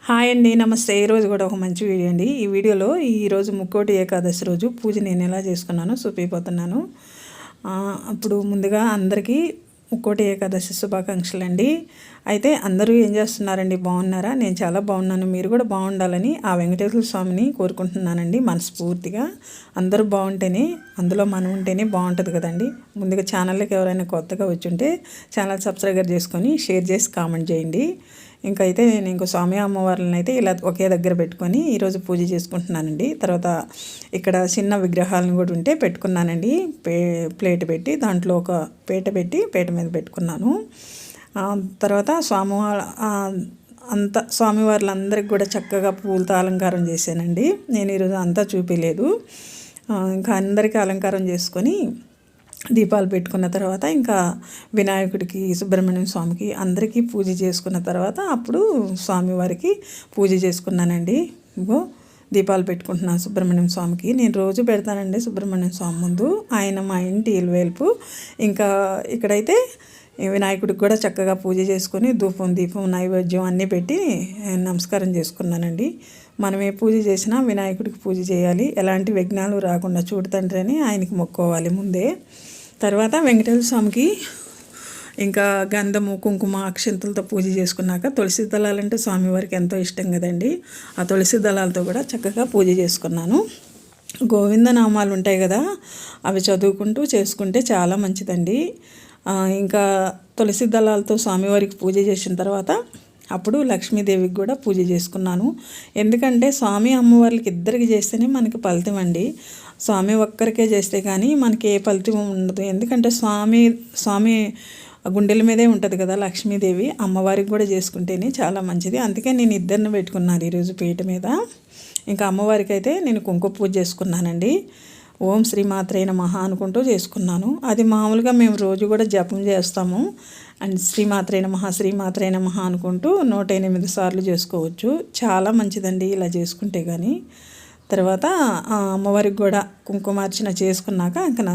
Hi అండి, నమస్తే. ఈరోజు కూడా ఒక మంచి వీడియో అండి. ఈ వీడియోలో ఈరోజు ముక్కోటి ఏకాదశి రోజు పూజ నేను ఎలా చేసుకున్నానో చూపిపోతున్నాను. అప్పుడు ముందుగా అందరికీ ముక్కోటి ఏకాదశి శుభాకాంక్షలు అండి. అయితే అందరూ ఏం చేస్తున్నారండి, బాగున్నారా? నేను చాలా బాగున్నాను. మీరు కూడా బాగుండాలని ఆ వెంకటేశ్వర స్వామిని కోరుకుంటున్నానండి మనస్ఫూర్తిగా. అందరూ బాగుంటేనే, అందులో మనం ఉంటేనే బాగుంటుంది కదండి. ముందుగా ఛానల్కి ఎవరైనా కొత్తగా వచ్చి ఉంటే ఛానల్ సబ్స్క్రైబ్ చేసుకొని షేర్ చేసి కామెంట్ చేయండి. ఇంకైతే నేను ఇంకో స్వామి అమ్మవార్లను అయితే ఇలా ఒకే దగ్గర పెట్టుకొని ఈరోజు పూజ చేసుకుంటున్నానండి. తర్వాత ఇక్కడ చిన్న విగ్రహాలను కూడా ఉంటే పెట్టుకున్నానండి. ప్లేట్ పెట్టి దాంట్లో ఒక పీట మీద పెట్టుకున్నాను. తర్వాత స్వామివార్లందరికీ కూడా చక్కగా పూలతో అలంకారం చేశానండి. నేను ఈరోజు అంతా చూపించలేదు. ఇంకా అందరికీ అలంకారం చేసుకొని దీపాలు పెట్టుకున్న తర్వాత ఇంకా వినాయకుడికి, సుబ్రహ్మణ్యం స్వామికి అందరికీ పూజ చేసుకున్న తర్వాత అప్పుడు స్వామివారికి పూజ చేసుకున్నానండి. ఇంకో దీపాలు పెట్టుకుంటున్నాను సుబ్రహ్మణ్యం స్వామికి. నేను రోజు పెడతానండి సుబ్రహ్మణ్యం స్వామి ముందు. ఆయన మా ఇంటి ఇలవేల్పు. ఇంకా ఇక్కడైతే వినాయకుడికి కూడా చక్కగా పూజ చేసుకొని దీపం నైవేద్యం అన్నీ పెట్టి నమస్కారం చేసుకున్నానండి. మనం ఏ పూజ చేసినా వినాయకుడికి పూజ చేయాలి, ఎలాంటి విఘ్నాలు రాకుండా చూడతండ్రి అని ఆయనకి మొక్కోవాలి ముందే. తర్వాత వెంకటేశ్వర స్వామికి ఇంకా గంధము, కుంకుమ, అక్షంతలతో పూజ చేసుకున్నాక తులసి దళాలంటే స్వామివారికి ఎంతో ఇష్టం కదండి. ఆ తులసి దళాలతో కూడా చక్కగా పూజ చేసుకున్నాను. గోవింద నామాలు ఉంటాయి కదా, అవి చదువుకుంటూ చేసుకుంటే చాలా మంచిదండి. ఇంకా తులసి దళాలతో స్వామివారికి పూజ చేసిన తర్వాత అప్పుడు లక్ష్మీదేవికి కూడా పూజ చేసుకున్నాను. ఎందుకంటే స్వామి అమ్మవార్లకి ఇద్దరికి చేస్తేనే మనకి ఫలితం అండి. స్వామి ఒక్కరికే చేస్తే కానీ మనకి ఏ ఫలితం ఉండదు. ఎందుకంటే స్వామి గుండెల మీదే ఉంటుంది కదా లక్ష్మీదేవి. అమ్మవారికి కూడా చేసుకుంటేనే చాలా మంచిది. అందుకే నేను ఇద్దరిని పెట్టుకున్నాను ఈరోజు పీట మీద. ఇంకా అమ్మవారికి అయితే నేను కుంకుమ పూజ చేసుకున్నానండి. ఓం శ్రీమాత్రే నమః అనుకుంటూ చేసుకున్నాను. అది మామూలుగా మేము రోజు కూడా జపం చేస్తాము. అండ్ శ్రీమాత్రే నమః అనుకుంటూ 108 సార్లు చేసుకోవచ్చు. చాలా మంచిదండి ఇలా చేసుకుంటే కానీ. తర్వాత అమ్మవారికి కూడా కుంకుమార్చన చేసుకున్నాక ఇంకా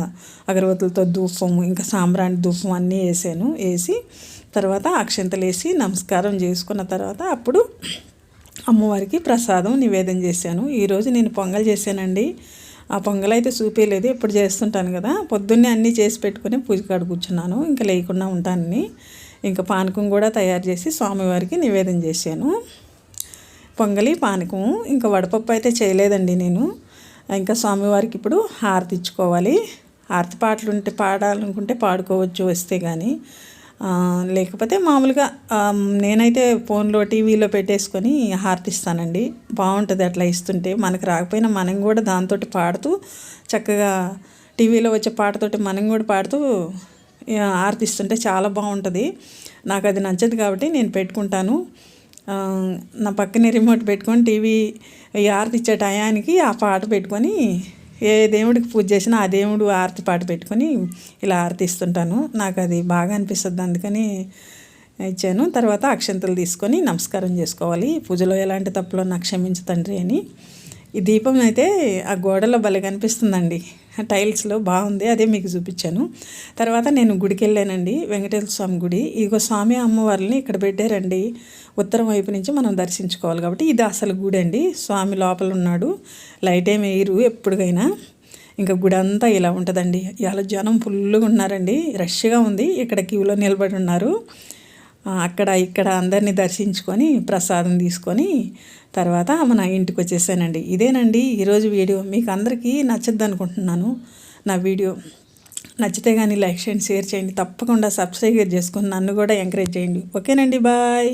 అగరవత్తులతో ధూపం, ఇంకా సాంబ్రాణి ధూపం అన్నీ వేసి తర్వాత అక్షంతలు వేసి నమస్కారం చేసుకున్న తర్వాత అప్పుడు అమ్మవారికి ప్రసాదం నివేదన చేశాను. ఈరోజు నేను పొంగల్ చేశానండి. ఆ పొంగల్ అయితే చూపించలేదు, ఎప్పుడు చేస్తుంటాను కదా. పొద్దున్నే అన్నీ చేసి పెట్టుకుని పూజ కాడ కూర్చున్నాను, ఇంకా లేకుండా ఉంటానని. ఇంకా పానకం కూడా తయారు చేసి స్వామివారికి నివేదన చేశాను. పొంగలి, పానకం. ఇంకా వడపప్పు అయితే చేయలేదండి నేను. ఇంకా స్వామివారికి ఇప్పుడు హారతి ఇచ్చుకోవాలి. హారతి పాటలు ఉంటే పాడాలనుకుంటే పాడుకోవచ్చు వస్తే కానీ, లేకపోతే మామూలుగా నేనైతే ఫోన్లో టీవీలో పెట్టేసుకొని హారతి ఇస్తానండి. బాగుంటుంది అట్లా ఇస్తుంటే. మనకు రాకపోయినా మనం కూడా దాంతో పాడుతూ చక్కగా టీవీలో వచ్చే పాటతోటి మనం కూడా పాడుతూ హారతి ఇస్తుంటే చాలా బాగుంటుంది. నాకు అది నచ్చదు కాబట్టి నేను పెట్టుకుంటాను. నా పక్కనే రిమోట్ పెట్టుకొని టీవీ హారతి ఇచ్చే టయానికి ఆ పాట పెట్టుకొని ఏ దేవుడికి పూజ చేసినా ఆ దేవుడు ఆరతి పాట పెట్టుకొని ఇలా ఆరతి ఇస్తుంటాను. నాకు అది బాగా అనిపిస్తుంది, అందుకని ఇచ్చాను. తర్వాత అక్షంతలు తీసుకొని నమస్కారం చేసుకోవాలి. పూజలో ఎలాంటి తప్పులో నాకు క్షమించు తండ్రి అని. ఈ దీపం అయితే ఆ గోడలో భలే కనిపిస్తుందండి, టైల్స్లో బాగుంది, అదే మీకు చూపించాను. తర్వాత నేను గుడికి వెళ్ళానండి, వెంకటేశ్వర స్వామి గుడి. ఇగో స్వామి అమ్మవారిని ఇక్కడ పెట్టారండి. ఉత్తరం వైపు నుంచి మనం దర్శించుకోవాలి కాబట్టి ఇది అసలు గుడి అండి. స్వామి లోపల ఉన్నాడు, లైట్ ఏమి వేయరు ఎప్పటికైనా. ఇంకా గుడి అంతా ఇలా ఉంటుందండి. ఇలా జనం ఫుల్గా ఉన్నారండి, రష్గా ఉంది. ఇక్కడ క్యూలో నిలబడి ఉన్నారు. అక్కడ ఇక్కడ అందరినీ దర్శించుకొని ప్రసాదం తీసుకొని తర్వాత మన ఇంటికి వచ్చేసానండి. ఇదేనండి ఈరోజు వీడియో. మీకు అందరికీ నచ్చద్దు అనుకుంటున్నాను. నా వీడియో నచ్చితే కానీ లైక్ చేయండి, షేర్ చేయండి, తప్పకుండా సబ్స్క్రైబ్ చేసుకొని నన్ను కూడా ఎంకరేజ్ చేయండి. ఓకేనండి, బాయ్.